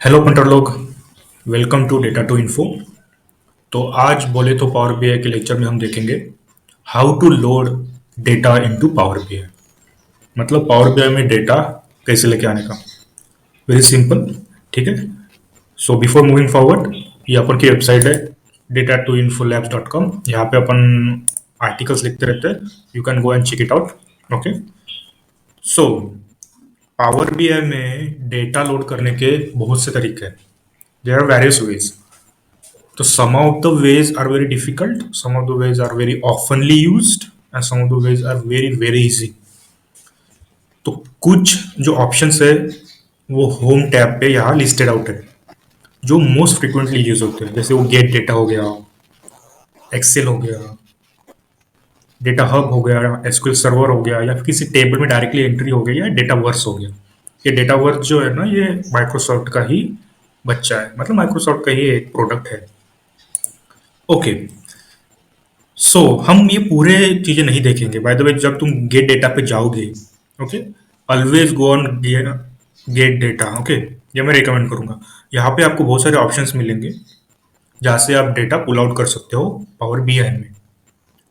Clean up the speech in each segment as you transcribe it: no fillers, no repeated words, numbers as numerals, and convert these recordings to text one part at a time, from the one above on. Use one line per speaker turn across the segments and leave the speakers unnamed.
Hello punter लोग। Welcome to Data to Info. तो आज बोले तो पावर बीआई के लेक्चर में हम देखेंगे how to load data into Power BI. मतलब पावर बीआई में डेटा कैसे लेके आने का। Very simple. ठीक है। सो बिफोर मूविंग फॉरवर्ड, ये अपन की वेबसाइट है data2infolabs.com। यहाँ पे अपन आर्टिकल्स लिखते रहते हैं। You can go and check it out. Okay. So Power BI में डेटा लोड करने के बहुत से तरीके हैं। There are various ways. So some of the ways are very difficult, some of the ways are very oftenly used, and some of the ways are very easy. तो कुछ जो ऑप्शंस है वो होम टैब पे यहाँ listed out है, जो most frequently use होते हैं। जैसे वो गेट डेटा हो गया, एक्सेल हो गया, डेटा हब हो गया, एसक्यूएल सर्वर हो गया, या फिर किसी टेबल में डायरेक्टली एंट्री हो गई, या डेटा वर्स हो गया। ये डेटा वर्स जो है ना, ये माइक्रोसॉफ्ट का ही बच्चा है, मतलब माइक्रोसॉफ्ट का ही एक प्रोडक्ट है। ओके। सो हम ये पूरे चीजें नहीं देखेंगे। बाय द वे, जब तुम गेट डेटा पे जाओगे, okay, always go on gate data. Okay, ये मैं रिकमेंड करूंगा। यहाँ पे आपको बहुत सारे ऑप्शंस मिलेंगे जहाँ से आप डेटा पुल आउट कर सकते हो पावर बीआई में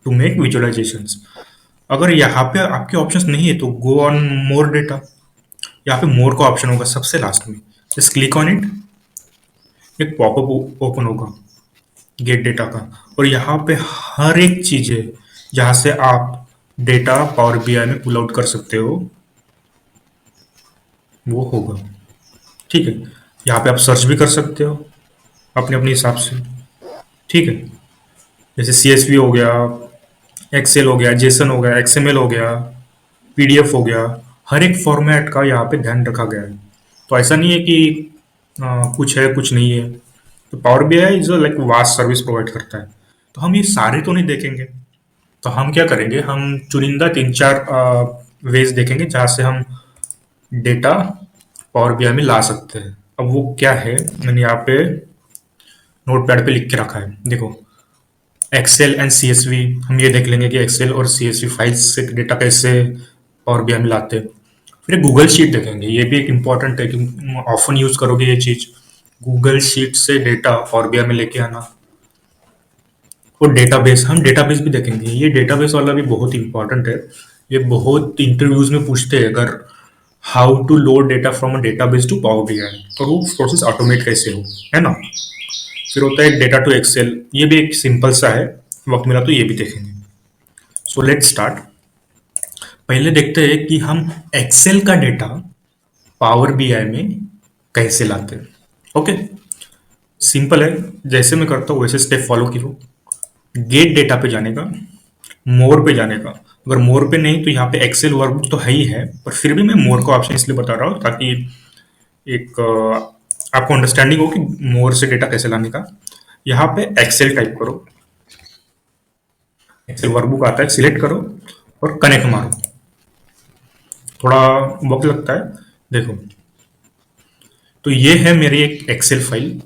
टू मेक विजुअलाइजेशंस। अगर यहाँ पे आपके ऑप्शंस नहीं है तो गो ऑन मोर डेटा। यहाँ पे मोर का ऑप्शन होगा सबसे लास्ट में। Just click on it. एक पॉपअप ओपन होगा गेट डेटा का, और यहाँ पे हर एक चीज है जहाँ से आप डेटा पावर बीआई में पुल आउट कर सकते हो, वो होगा। ठीक है। यहाँ पे आप सर्च भी कर सकते हो अपने अपने हिसाब से। ठीक है। जैसे सीएसवी हो गया, एक्सेल हो गया, जेसन हो गया, एक्सएमएल हो गया, पीडीएफ हो गया। हर एक फॉर्मेट का यहाँ पे ध्यान रखा गया है। तो ऐसा नहीं है कि कुछ है कुछ नहीं है। तो power BI is like vast service provide करता है। तो हम ये सारे तो नहीं देखेंगे। तो हम क्या करेंगे, हम चुनिंदा तीन चार वेज देखेंगे जहाँ से हम डेटा पावर बीआई में ला सकते हैं। अब वो क्या है, मैंने यहाँ पे नोट पैड पे लिख के रखा है, देखो। एक्सेल एंड सीएसवी, हम ये देख लेंगे कि एक्सेल और सीएसवी फाइल्स से डेटा कैसे पावर बीआई में लाते हैं। फिर गूगल शीट देखेंगे, ये भी एक इम्पॉर्टेंट है कि ऑफन यूज करोगे ये चीज। गूगल शीट से डेटा पावर बीआई में लेके आना। और डेटाबेस, हम डेटाबेस भी देखेंगे। ये डेटाबेस वाला भी बहुत इंपॉर्टेंट है। ये बहुत इंटरव्यूज में पूछते हैं, अगर how to load data from a database to Power BI, और वो प्रोसेस ऑटोमेट कैसे हो, है ना। फिर होता है डेटा टू एक्सेल, ये भी एक सिंपल सा है। वक्त मिला तो ये भी देखेंगे। So let's start. पहले देखते हैं कि हम एक्सेल का डेटा पावर बीआई में कैसे लाते हैं। ओके, सिंपल है। जैसे मैं करता हूँ वैसे स्टेप फॉलो करो। गेट डेटा पे जाने का, मोर पे जाने का। अगर मोर पे नहीं तो यहाँ पे एक्सेल वर्कबुक तो है ही है, पर फिर भी मैं मोर का ऑप्शन इसलिए बता रहा हूँ ताकि एक आपको अंडरस्टैंडिंग हो कि मोर से डेटा कैसे लाने का। यहाँ पे एक्सेल टाइप करो, एक्सेल वर्कबुक आता है, सिलेक्ट करो और कनेक्ट मारो। थोड़ा वक्त लगता है, देखो। तो ये है मेरी एक एक्सेल फाइल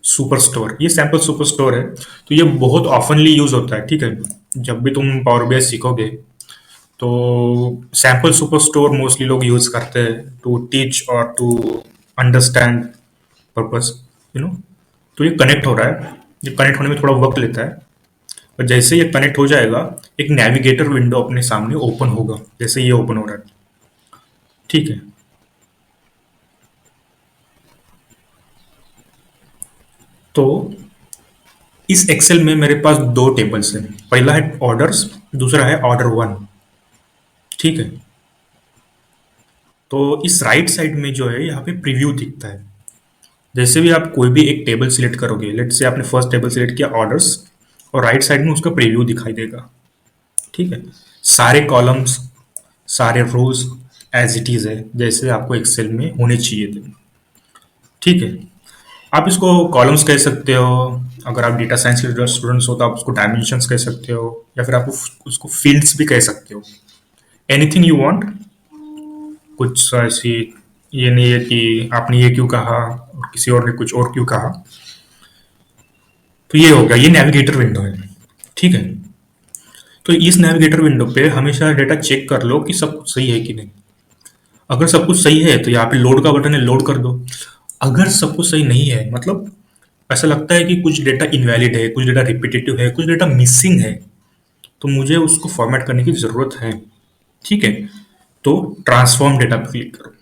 सुपर स्टोर। ये सैम्पल सुपर स्टोर है। तो ये बहुत ऑफनली यूज होता है। ठीक है। जब भी तुम पावर बीआई सीखोगे तो सैम्पल सुपर स्टोर मोस्टली लोग यूज करते हैं टू टीच और to understand purpose, you know. तो ये कनेक्ट हो रहा है। ये कनेक्ट होने में थोड़ा वक्त लेता है, और जैसे ये कनेक्ट हो जाएगा एक नेविगेटर विंडो अपने सामने ओपन होगा, जैसे ये ओपन हो रहा है। ठीक है। तो इस एक्सेल में मेरे पास दो टेबल्स हैं। पहला है ऑर्डर्स, दूसरा है ऑर्डर वन। ठीक है। तो इस राइट साइड में जो है यहाँ पे प्रीव्यू दिखता है। जैसे भी आप कोई भी एक टेबल सिलेक्ट करोगे, लेट से आपने फर्स्ट टेबल सिलेक्ट किया ऑर्डर्स, और राइट साइड में उसका प्रीव्यू दिखाई देगा। ठीक है। सारे कॉलम्स, सारे रोज एज इट इज है, जैसे आपको एक्सेल में होने चाहिए थे। ठीक है। आप इसको कॉलम्स कह सकते हो। अगर आप डेटा साइंस के स्टूडेंट्स हो तो आप उसको डायमेंशंस कह सकते हो, या फिर आप उसको फील्ड्स भी कह सकते हो। Anything you want. कुछ ऐसी ये नहीं है कि आपने ये क्यों कहा और किसी और ने कुछ और क्यों कहा। तो ये हो गया, ये नेविगेटर विंडो है। ठीक है। तो इस नेविगेटर विंडो पे हमेशा डेटा चेक कर लो कि सब कुछ सही है कि नहीं। अगर सब कुछ सही है तो यहाँ पे लोड का बटन है, लोड कर दो। अगर सब कुछ सही नहीं है, मतलब ऐसा लगता है कि कुछ डेटा इनवैलिड है, कुछ डेटा रिपीटेटिव है, कुछ डेटा मिसिंग है, तो मुझे उसको फॉर्मेट करने की ज़रूरत है। ठीक है, तो ट्रांसफॉर्म डेटा पे क्लिक करो।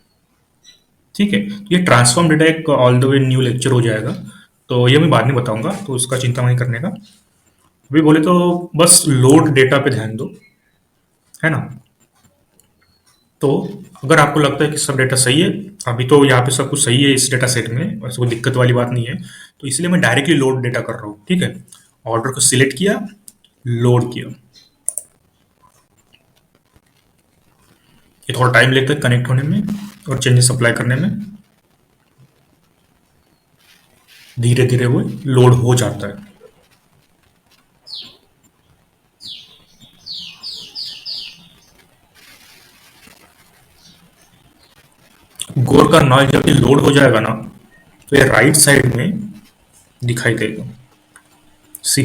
ठीक है, तो ये ट्रांसफॉर्म डेटा एक all the way new lecture हो जाएगा, तो ये मैं बाद में बताऊंगा, तो उसका चिंता नहीं करने का। अभी बोले तो बस लोड डेटा पे ध्यान दो, है ना। तो अगर आपको लगता है कि सब डेटा सही है, अभी तो यहाँ पे सब कुछ सही है इस डेटा सेट में, ऐसे कोई दिक्कत वाली बात नहीं है, तो इसलिए मैं डायरेक्टली लोड डेटा कर रहा हूँ। ठीक है, ऑर्डर को सिलेक्ट किया, लोड किया। ये थोड़ा टाइम लेता है कनेक्ट होने में और चेंजेस अप्लाई करने में। धीरे धीरे वो लोड हो जाता है। गोर का नॉइज जब ये लोड हो जाएगा ना, तो ये राइट साइड में दिखाई देगा। See,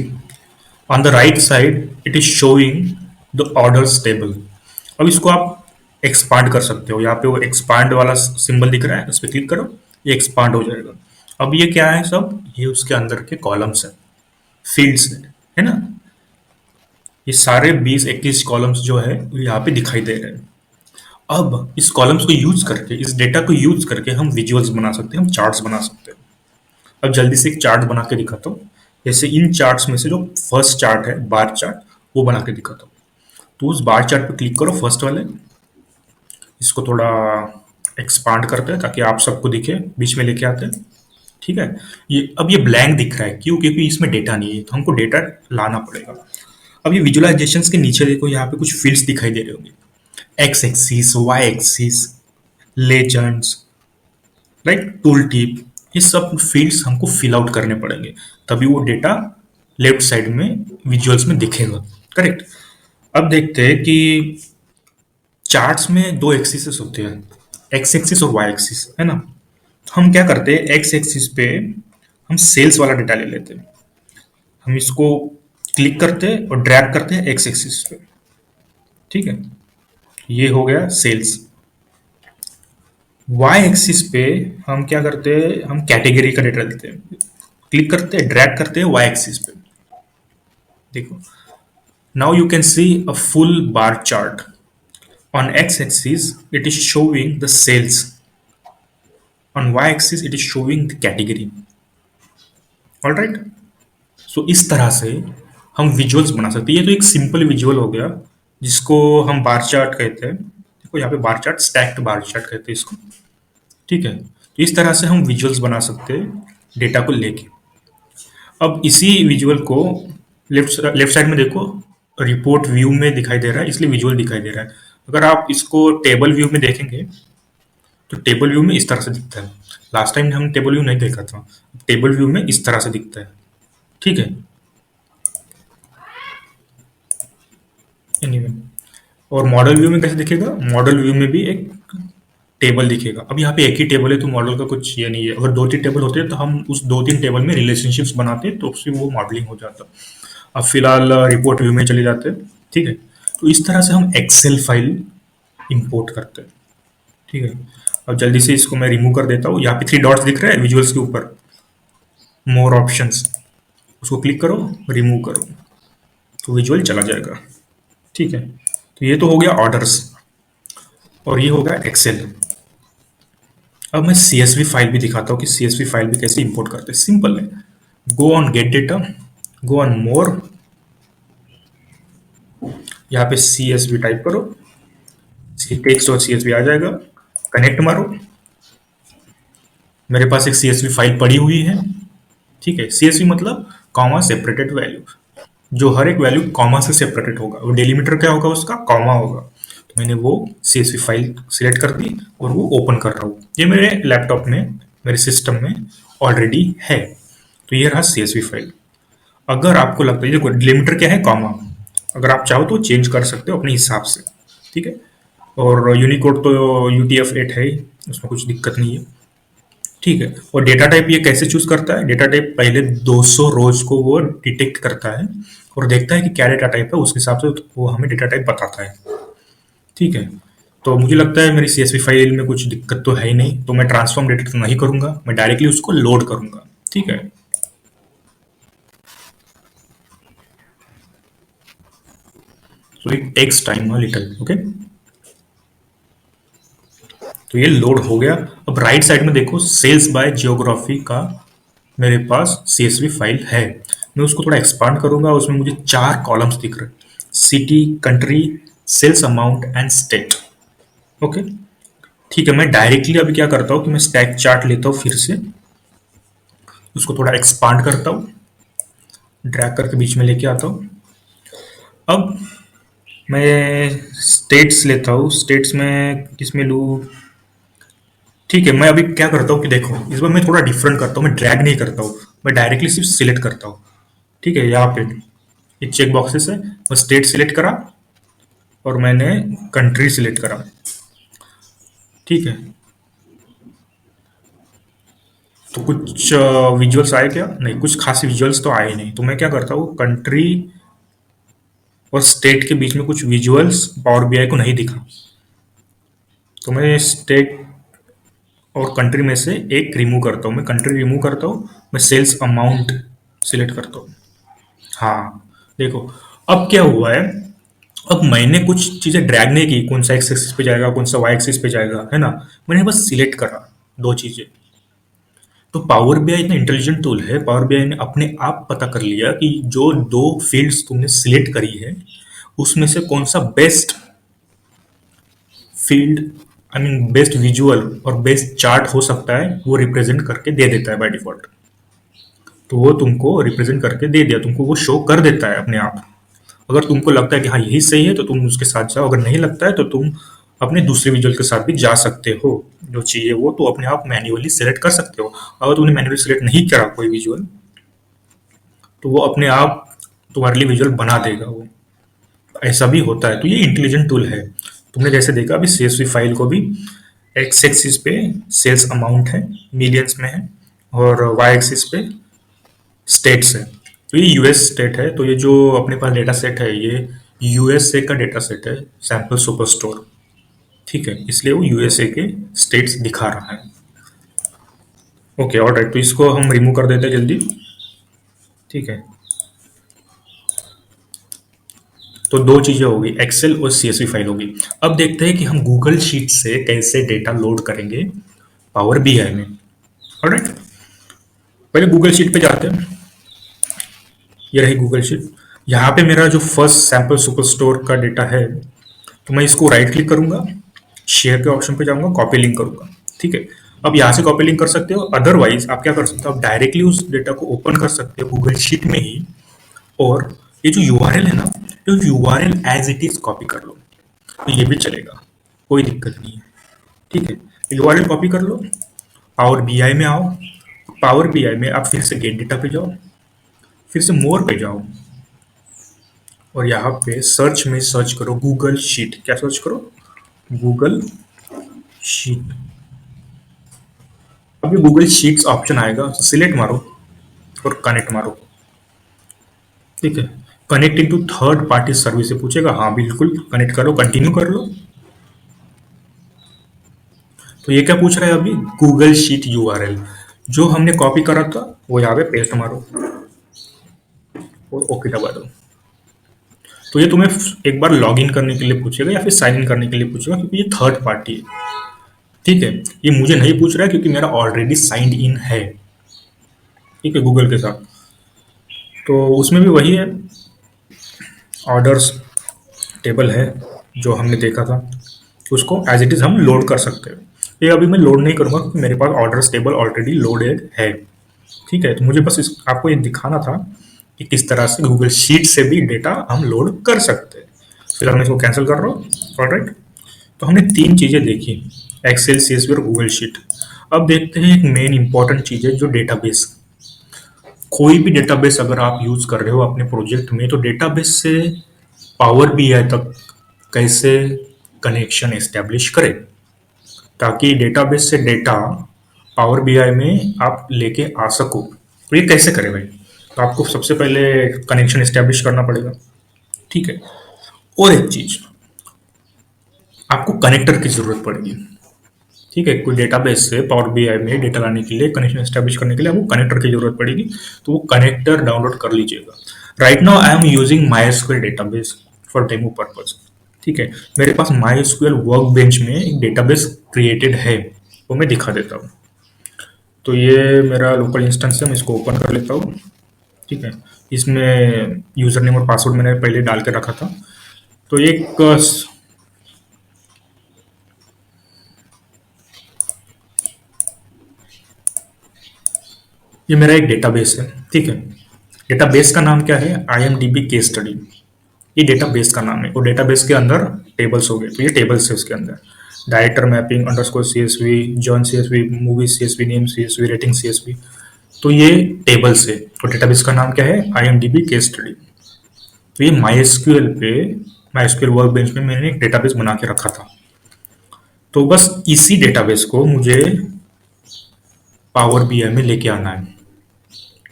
on the right side it is showing the orders table. अब इसको आप एक्सपांड कर सकते हो, यहाँ पे वो एक्सपांड वाला सिंबल दिख रहा है, उस पर क्लिक करो, ये एक्सपांड हो जाएगा। अब ये क्या है, सब ये उसके अंदर के कॉलम्स है, फील्ड्स है ना। ये सारे 20-21 कॉलम्स जो है वो यहाँ पे दिखाई दे रहे हैं। अब इस कॉलम्स को यूज करके, इस डेटा को यूज करके हम विजुअल्स बना सकते हैं, हम चार्ट्स बना सकते हैं। अब जल्दी से एक चार्ट बना के दिखाता हूँ। जैसे इन चार्ट्स में से जो फर्स्ट चार्ट है, बार चार्ट, वो बना के दिखाता हूँ। तो उस बार चार्ट पे क्लिक करो, फर्स्ट वाले। इसको थोड़ा एक्सपांड करते हैं ताकि आप सबको दिखे, बीच में लेके आते हैं। ठीक है, ये अब ये ब्लैंक दिख रहा है, क्यों? क्योंकि इसमें डेटा नहीं है, तो हमको डेटा लाना पड़ेगा। अब ये विजुअलाइजेशंस के नीचे देखो, यहाँ पे कुछ फील्ड्स दिखाई दे रहे होंगे, x axis, y axis, legends, right, tooltip. ये सब फील्ड्स हमको फिल आउट करने पड़ेंगे, तभी वो डेटा लेफ्ट साइड में विजुअल्स में दिखेगा। करेक्ट। अब देखते हैं कि चार्ट्स में दो एक्सिस होते हैं, एक्स एक्सिस और वाई एक्सिस, है ना। तो हम क्या करते हैं, एक्स एक्सिस पे हम सेल्स वाला डेटा ले लेते हैं। हम इसको क्लिक करते हैं और ड्रैग करते हैं एक्स एक्सिस पे। ठीक है, ये हो गया सेल्स। वाई एक्सिस पे हम क्या करते हैं, हम कैटेगरी का डेटा लेते हैं, क्लिक करते हैं, ड्रैग करते हैं वाई एक्सिस पे। देखो, now you can see a full bar chart. On x-axis, it is showing the sales. On y-axis, it is showing the category. All right? So इस तरह से हम विजुअल्स बना सकते हैं। ये तो एक सिंपल विजुअल हो गया, जिसको हम बार चार्ट कहते हैं। देखो यहाँ पे bar chart, stacked bar chart कहते हैं इसको। ठीक है, तो इस तरह से हम विजुअल्स बना सकते हैं डेटा को लेके। अब इसी विजुअल को लेफ्ट साइड में देखो, रिपोर्ट व्यू में दिखाई दे रहा है, इसलिए विजुअल दिखाई दे रहा है। अगर आप इसको टेबल व्यू में देखेंगे तो टेबल व्यू में इस तरह से दिखता है। लास्ट टाइम हम टेबल व्यू नहीं देखा था, टेबल व्यू में इस तरह से दिखता है। ठीक है, एनीवे, और मॉडल व्यू में कैसे दिखेगा, मॉडल व्यू में भी एक टेबल दिखेगा। अब यहाँ पे एक ही टेबल है तो मॉडल का कुछ ये नहीं है। अगर 2-3 टेबल होते तो हम उस 2-3 टेबल में रिलेशनशिप्स बनाते, तो उससे वो मॉडलिंग हो जाता। अब फिलहाल रिपोर्ट व्यू में चले जाते हैं। ठीक है, तो इस तरह से हम एक्सेल फाइल इंपोर्ट करते हैं। ठीक है, अब जल्दी से इसको मैं रिमूव कर देता हूँ। यहाँ पे 3 डॉट्स दिख रहे हैं विजुअल्स के ऊपर, मोर ऑप्शंस, उसको क्लिक करो, रिमूव करो, तो विजुअल चला जाएगा। ठीक है, तो ये तो हो गया ऑर्डर्स और ये हो गया एक्सेल। अब मैं CSV फाइल भी दिखाता हूँ कि CSV फाइल भी कैसे इंपोर्ट करते हैं। सिंपल है, go on gate data, go on more, यहाँ पे CSV टाइप करो, टेक्स्ट और CSV आ जाएगा, कनेक्ट मारो। मेरे पास एक CSV फाइल पड़ी हुई है। ठीक है, CSV मतलब कॉमा सेपरेटेड वैल्यू, जो हर एक वैल्यू कॉमा से सेपरेटेड होगा। वो डेलीमीटर क्या होगा उसका, कॉमा होगा। तो मैंने वो CSV फाइल सिलेक्ट कर दी और वो ओपन कर रहा हूँ। ये मेरे लैपटॉप में, मेरे सिस्टम में ऑलरेडी है। तो ये रहा CSV फाइल। अगर आपको लगता है, देखो डिलीमीटर क्या है, कॉमा, अगर आप चाहो तो चेंज कर सकते हो अपने हिसाब से। ठीक है, और यूनिकोड तो UTF-8 है ही, उसमें कुछ दिक्कत नहीं है। ठीक है, और डेटा टाइप ये कैसे चूज करता है, डेटा टाइप पहले 200 रोज को वो डिटेक्ट करता है और देखता है कि क्या डेटा टाइप है, उस हिसाब से वो हमें डेटा टाइप बताता है। ठीक है, तो मुझे लगता है मेरी CSV फाइल में कुछ दिक्कत तो है ही नहीं, तो मैं ट्रांसफॉर्म डेटा तो नहीं करूंगा, मैं डायरेक्टली उसको लोड करूंगा। ठीक है, तो it takes time a little. Okay, तो ये लोड हो गया। अब राइट साइड में देखो, सेल्स बाय जियोग्राफी का मेरे पास CSV फाइल है। मैं उसको थोड़ा एक्सपांड करूंगा, उसमें मुझे 4 कॉलम्स दिख रहे हैं: city, country, sales amount and state. Okay, ठीक है, मैं डायरेक्टली अभी क्या करता हूँ कि मैं स्टैक चार्ट लेता हूँ, फिर से उसको थोड़ा एक्सपांड करता हूँ, ड्रैग करके बीच में लेके आता हूँ। अब मैं स्टेट्स लेता हूँ, स्टेट्स में किसमें लूँ? ठीक है, मैं अभी क्या करता हूँ कि देखो, इस बार मैं थोड़ा डिफरेंट करता हूँ, मैं ड्रैग नहीं करता हूँ, मैं डायरेक्टली सिर्फ सिलेक्ट करता हूँ। ठीक है, यहाँ पे ये चेक बॉक्सेस है, मैं स्टेट सिलेक्ट करा और मैंने कंट्री सिलेक्ट करा। ठीक है, तो कुछ विजुअल्स आए क्या? नहीं, कुछ खास विजुअल्स तो आए नहीं। तो मैं क्या करता हूँ, कंट्री और स्टेट के बीच में कुछ विजुअल्स पावर बीआई को नहीं दिखा, तो मैं स्टेट और कंट्री में से एक रिमूव करता हूँ। मैं कंट्री रिमूव करता हूँ, मैं सेल्स अमाउंट सिलेक्ट करता हूँ। हाँ, देखो अब क्या हुआ है, अब मैंने कुछ चीजें ड्रैग नहीं की, कौन सा एक्स एक्सिस पे जाएगा, कौन सा वाई एक्सिस पे जाएगा, है ना। मैंने बस सिलेक्ट करा दो चीजें। तो पावर बीआई इतना इंटेलिजेंट टूल है, पावर बीआई ने अपने आप पता कर लिया कि जो दो फील्ड्स तुमने सिलेक्ट करी है, उसमें से कौन सा best field, I mean best visual और बेस्ट चार्ट हो सकता है, वो रिप्रेजेंट करके दे देता है बाय डिफॉल्ट। तो वो तुमको रिप्रेजेंट करके दे दिया, तुमको वो शो कर देता है अपने आप। अगर तुमको लगता है कि हाँ यही सही है तो तुम उसके साथ जाओ, अगर नहीं लगता है तो तुम अपने दूसरे विजुअल के साथ भी जा सकते हो। जो चाहिए वो तो अपने आप मैन्युअली सिलेक्ट कर सकते हो। अगर तुमने मैन्युअली सिलेक्ट नहीं करा कोई विजुअल, तो वो अपने आप तुम्हारे लिए विजुअल बना देगा वो। ऐसा भी होता है, तो ये इंटेलिजेंट टूल है। तुमने जैसे देखा अभी CSV फाइल को भी एक्स एक्सिस पे सेल्स अमाउंट है, मिलियंस में है, और वाई एक्सिस पे स्टेट्स है। तो ये यूएस स्टेट है, तो ये जो अपने पास डेटा सेट है ये यूएसए का डेटा सेट है, सैम्पल सुपर स्टोर। ठीक है, इसलिए वो यूएसए के स्टेट्स दिखा रहा है। ओके, ऑलराइट, तो इसको हम रिमूव कर देते हैं जल्दी। ठीक है, तो दो चीजें होगी, एक्सेल और CSV फाइल होगी। अब देखते हैं कि हम गूगल शीट से कैसे डेटा लोड करेंगे पावर बीआई में। ऑलराइट, पहले गूगल शीट पे जाते हैं। ये रही गूगल शीट। यहाँ पे मेरा जो फर्स्ट सैम्पल सुपर स्टोर का डेटा है, तो मैं इसको राइट क्लिक करूंगा, शेयर के ऑप्शन पे जाऊंगा, कॉपी लिंक करूंगा। ठीक है, अब यहाँ से कॉपी लिंक कर सकते हो, अदरवाइज आप क्या कर सकते हो, आप डायरेक्टली उस डेटा को ओपन कर सकते हो गूगल शीट में ही, और ये जो यूआरएल है ना, तो URL as it is copy कर लो, तो ये भी चलेगा, कोई दिक्कत नहीं है। ठीक है, यूआरएल कॉपी कर लो, पावर बीआई में आओ, पावर बीआई में आप फिर से गेट डेटा पे जाओ, फिर से मोर पे जाओ, और यहाँ पे सर्च में सर्च करो गूगल शीट। क्या सर्च करो? Google sheet. अब ये गूगल शीट्स ऑप्शन आएगा, सिलेक्ट मारो और कनेक्ट मारो। ठीक है, connect into third party service से पूछेगा, हाँ बिल्कुल कनेक्ट करो, कंटिन्यू कर लो। तो ये क्या पूछ रहा है अभी? गूगल शीट यूआरएल जो हमने कॉपी करा था वो यहाँ पे पेस्ट मारो और ओके दबा दो। तो ये तुम्हें एक बार लॉग इन करने के लिए पूछेगा या फिर साइन इन करने के लिए पूछेगा, क्योंकि ये थर्ड पार्टी है। ठीक है, ये मुझे नहीं पूछ रहा है क्योंकि मेरा ऑलरेडी साइंड इन है। ठीक है, गूगल के साथ। तो उसमें भी वही है, ऑर्डर्स टेबल है जो हमने देखा था, उसको एज इट इज हम लोड कर सकते हैं। ये अभी मैं लोड नहीं करूंगा क्योंकि मेरे पास ऑर्डर्स टेबल ऑलरेडी लोडेड है। ठीक है, तो मुझे बस आपको ये दिखाना था कि किस तरह से गूगल शीट से भी डेटा हम लोड कर सकते हैं। फिलहाल मैं इसको कैंसिल कर रहा हूँ। ऑलराइट, तो हमने तीन चीजें देखी, एक्सेल, CSV और गूगल शीट। अब देखते हैं एक मेन इंपॉर्टेंट चीज है जो डेटाबेस। कोई भी डेटाबेस अगर आप यूज कर रहे हो अपने प्रोजेक्ट में, तो डेटाबेस से पावर बीआई तक कैसे कनेक्शन एस्टेब्लिश करें, ताकि डेटाबेस से डेटा पावर बीआई में आप लेके आ सको। तो ये कैसे करें भाई? तो आपको सबसे पहले कनेक्शन एस्टेब्लिश करना पड़ेगा। ठीक है, और एक चीज, आपको कनेक्टर की ज़रूरत पड़ेगी। ठीक है, कोई डेटाबेस से पावर बीआई में डेटा लाने के लिए, कनेक्शन एस्टेब्लिश करने के लिए आपको कनेक्टर की जरूरत पड़ेगी, तो वो कनेक्टर डाउनलोड कर लीजिएगा। Right now I am using my database for demo purpose. ठीक है, मेरे पास माई स्क्वेल वर्क बेंच में एक डेटाबेस क्रिएटेड है, वो मैं दिखा देता हूँ। तो ये मेरा लोकल इंस्टेंस है, मैं इसको ओपन कर लेता हूँ। ठीक है, इसमें यूजर नेम और पासवर्ड मैंने पहले डाल के रखा था। तो एक ये मेरा एक डेटाबेस है। ठीक है, डेटाबेस का नाम क्या है? IMDb case study. ये डेटाबेस का नाम है, और डेटाबेस के अंदर टेबल्स हो गए, तो ये टेबल्स है उसके अंदर। Director mapping underscore CSV, John CSV, movie CSV, name CSV, rating CSV। तो ये टेबल्स है, और डेटाबेस का नाम क्या है? IMDb case study. तो ये माई एसक्यूएल वर्क बेंच में मैंने एक डेटाबेस बना के रखा था। तो बस इसी डेटाबेस को मुझे पावर बीआई में लेके आना है।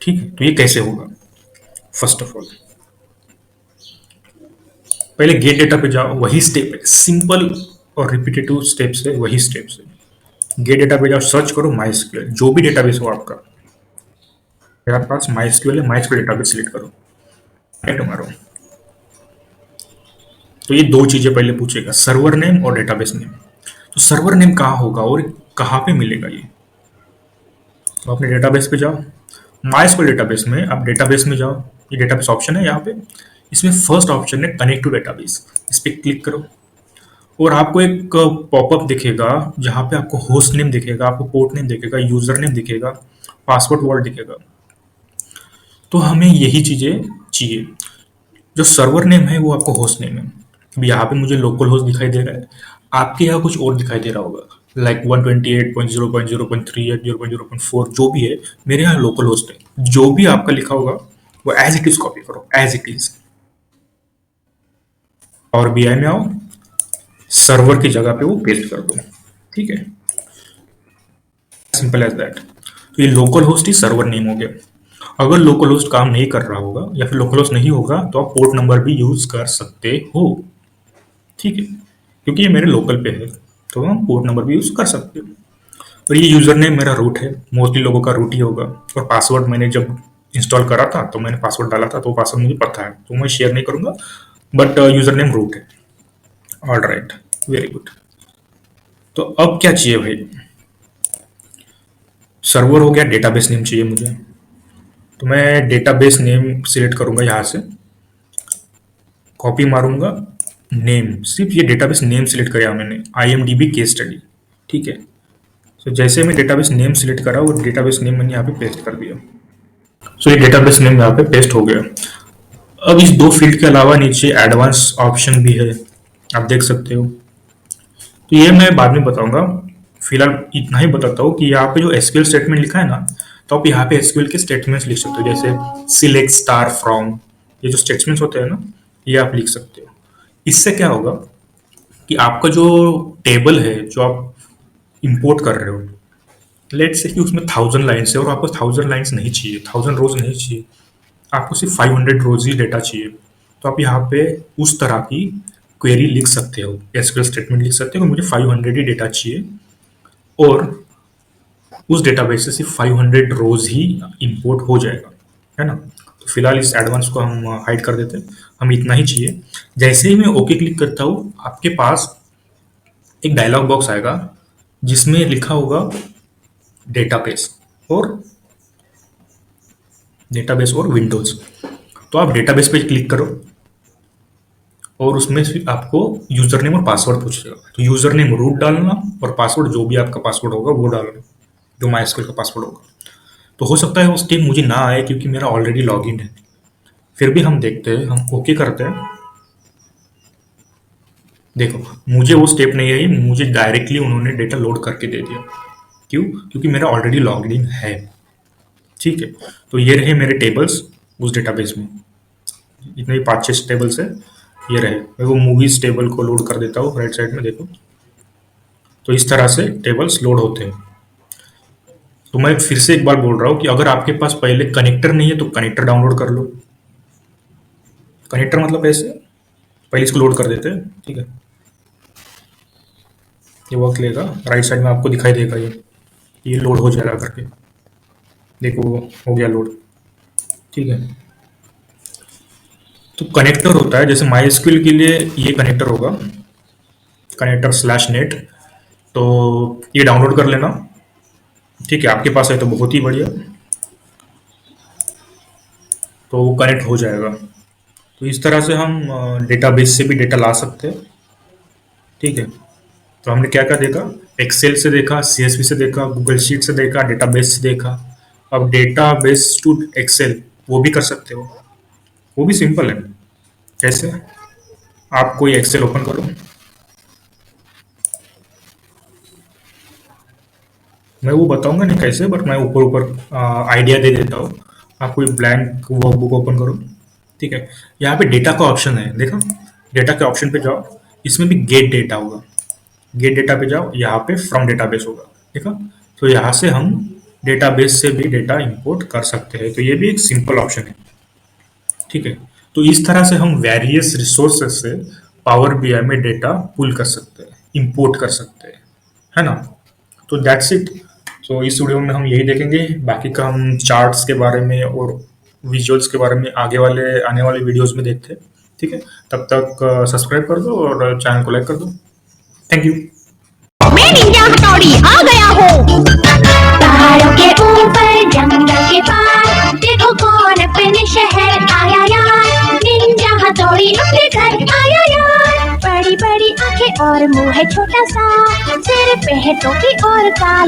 ठीक है, तो ये कैसे होगा? फर्स्ट ऑफ ऑल पहले गेट डेटा पे जाओ, वही स्टेप है, सिंपल और रिपीटेटिव स्टेप्स है, वही स्टेप्स है। गेट डेटा पे जाओ, सर्च करो माई एसक्यूएल, जो भी डेटाबेस हो आपका। मेरे पास माई एसक्यूएल है, माई एसक्यूएल डेटाबेस सिलेक्ट करो, एड मारो। तो ये दो चीजें पहले पूछेगा, सर्वर नेम और डेटाबेस नेम। तो सर्वर नेम कहाँ होगा और कहाँ पे मिलेगा ये? तो अपने डेटाबेस पे जाओ, माईएसक्यूएल डेटाबेस में, आप डेटाबेस में जाओ, ये डेटाबेस ऑप्शन है यहाँ पे। इसमें फर्स्ट ऑप्शन है कनेक्ट टू डेटाबेस, इस पर क्लिक करो, और आपको एक पॉपअप दिखेगा जहाँ पे आपको होस्ट नेम दिखेगा, आपको पोर्ट नेम दिखेगा, यूजर नेम दिखेगा, पासवर्ड वर्ड दिखेगा। तो हमें यही चीज़ें चाहिए। जो सर्वर नेम है वो आपको होस्ट नेम है। अब यहाँ पे मुझे लोकल होस्ट दिखाई दे रहा है, आपके यहाँ कुछ और दिखाई दे रहा होगा, लाइक 128.0.0.3, 0.0.4 जो भी है। मेरे यहाँ लोकल होस्ट है, जो भी आपका लिखा होगा वो एज इट इज कॉपी करो, एज इट इज। और बीआई में आओ, सर्वर की जगह पे वो पेस्ट कर दो। ठीक है, सिंपल एज दैट। तो ये लोकल होस्ट ही सर्वर नेम हो गया। अगर लोकल होस्ट काम नहीं कर रहा होगा या फिर लोकल होस्ट नहीं होगा, तो आप पोर्ट नंबर भी यूज कर सकते हो। ठीक है, क्योंकि ये मेरे लोकल पे है, तो हम पोर्ट नंबर भी यूज कर सकते हो। और ये यूजर नेम मेरा रूट है, मोस्टली लोगों का रूट ही होगा। और पासवर्ड मैंने जब इंस्टॉल करा था तो मैंने पासवर्ड डाला था, तो पासवर्ड मुझे पता है, तो मैं शेयर नहीं करूंगा, बट यूजर नेम रूट है। All right, very good. तो अब क्या चाहिए भाई? सर्वर हो गया, डेटाबेस नेम चाहिए मुझे। तो मैं डेटाबेस नेम सिलेक्ट करूंगा, यहाँ से कॉपी मारूंगा, नेम, सिर्फ ये डेटाबेस नेम सिलेक्ट किया मैंने, IMDb केस स्टडी। ठीक है, तो जैसे मैं डेटाबेस नेम सिलेक्ट करा, वो डेटाबेस नेम मैंने यहाँ पे पेस्ट कर दिया। सो ये डेटाबेस नेम यहाँ पे पेस्ट हो गया। अब इस दो फील्ड के अलावा नीचे एडवांस ऑप्शन भी है, आप देख सकते हो। तो ये मैं बाद में बताऊंगा, फिलहाल इतना ही बताता हूँ कि यहाँ पे जो एसक्यूएल स्टेटमेंट लिखा है ना, तो आप यहाँ पे एसक्यूएल के स्टेटमेंट्स लिख सकते हो, जैसे सिलेक्ट स्टार फ्रॉम। ये जो स्टेटमेंट्स होते हैं ना, ये आप लिख सकते हो। इससे क्या होगा कि आपका जो टेबल है जो आप इंपोर्ट कर रहे हो, लेट्स से कि उसमें 1000 लाइन्स है और आपको 1000 लाइन्स नहीं चाहिए, 1000 रोज नहीं चाहिए, आपको सिर्फ 500 रोज ही डेटा चाहिए। तो आप यहाँ पे उस तरह की क्वेरी लिख सकते हो, एसक्यूएल स्टेटमेंट लिख सकते हो कि मुझे 500 ही डेटा चाहिए, और उस डेटाबेस से सिर्फ 500 रोज ही इंपोर्ट हो जाएगा, है ना। तो फिलहाल इस एडवांस को हम हाइड कर देते हैं, हमें इतना ही चाहिए। जैसे ही मैं ओके क्लिक करता हूँ, आपके पास एक डायलॉग बॉक्स आएगा जिसमें लिखा होगा डेटाबेस और विंडोज। तो आप डेटाबेस पे क्लिक करो, और उसमें से आपको यूजर नेम और पासवर्ड पूछेगा। तो यूजर नेम रूट डालना, और पासवर्ड जो भी आपका पासवर्ड होगा वो डालना, जो माईएसक्यूएल का पासवर्ड होगा। तो हो सकता है उस टाइम मुझे ना आए, क्योंकि मेरा ऑलरेडी लॉगिन है। फिर भी हम देखते हैं, हम ओके करते हैं। देखो, मुझे वो स्टेप नहीं आई, मुझे डायरेक्टली उन्होंने डेटा लोड करके दे दिया। क्यों? क्योंकि मेरा ऑलरेडी लॉगिन इन है। ठीक है, तो ये रहे मेरे टेबल्स उस डेटाबेस में, इतने ही 5-6 टेबल्स है, ये रहे। मैं वो मूवीज टेबल को लोड कर देता हूँ, राइट साइड में देखो। तो इस तरह से टेबल्स लोड होते हैं। तो मैं फिर से एक बार बोल रहा हूँ कि अगर आपके पास पहले कनेक्टर नहीं है तो कनेक्टर डाउनलोड कर लो। कनेक्टर मतलब ऐसे, पहले इसको लोड कर देते हैं। ठीक है, ये वक्त लेगा, राइट साइड में आपको दिखाई देगा ये लोड हो जाएगा करके। देखो हो गया लोड। ठीक है, तो कनेक्टर होता है, जैसे MySQL के लिए ये कनेक्टर होगा, कनेक्टर स्लैश नेट। तो ये डाउनलोड कर लेना। ठीक है, आपके पास है तो बहुत ही बढ़िया, तो वो कनेक्ट हो जाएगा। तो इस तरह से हम डेटाबेस से भी डेटा ला सकते हैं। ठीक है, तो हमने क्या क्या देखा, एक्सेल से देखा, CSV से देखा, गूगल शीट से देखा, डेटाबेस से देखा। अब डेटाबेस टू एक्सेल वो भी कर सकते हो, वो भी सिंपल है। कैसे, आप कोई एक्सेल ओपन करो, मैं वो बताऊंगा नहीं कैसे, बट मैं ऊपर ऊपर आइडिया दे देता हूँ। आप कोई ब्लैंक वर्कबुक ओपन करो। ठीक है, यहाँ पे डेटा का ऑप्शन है, देखो डेटा के ऑप्शन पे जाओ, इसमें भी गेट डेटा होगा। गेट डेटा पे जाओ, यहाँ पे फ्रॉम डेटाबेस होगा। देखा, तो यहाँ से हम डेटाबेस से भी डेटा इंपोर्ट कर सकते हैं, तो ये भी एक सिंपल ऑप्शन है। ठीक है, तो इस तरह से हम वेरियस रिसोर्सेज से पावर बीआई में डेटा पुल कर सकते हैं, इंपोर्ट कर सकते हैं, है ना। तो दैट्स इट। तो इस वीडियो में हम यही देखेंगे, बाकी का हम चार्ट्स के बारे में और विजुअल्स के बारे में आगे वाले आने वाले वीडियोस में देखते हैं। ठीक है, तब तक सब्सक्राइब कर दो और चैनल को लाइक कर दो। Thank you.
मैं निंजा हथौड़ी आ गया हूँ पहाड़ों के ऊपर जंगल के पार देखो कौन अपने शहर आया यार निंजा हथौड़ी अपने घर आया यार बड़ी बड़ी आंखें और मुंह है छोटा सा सिर पे है टोपी और काला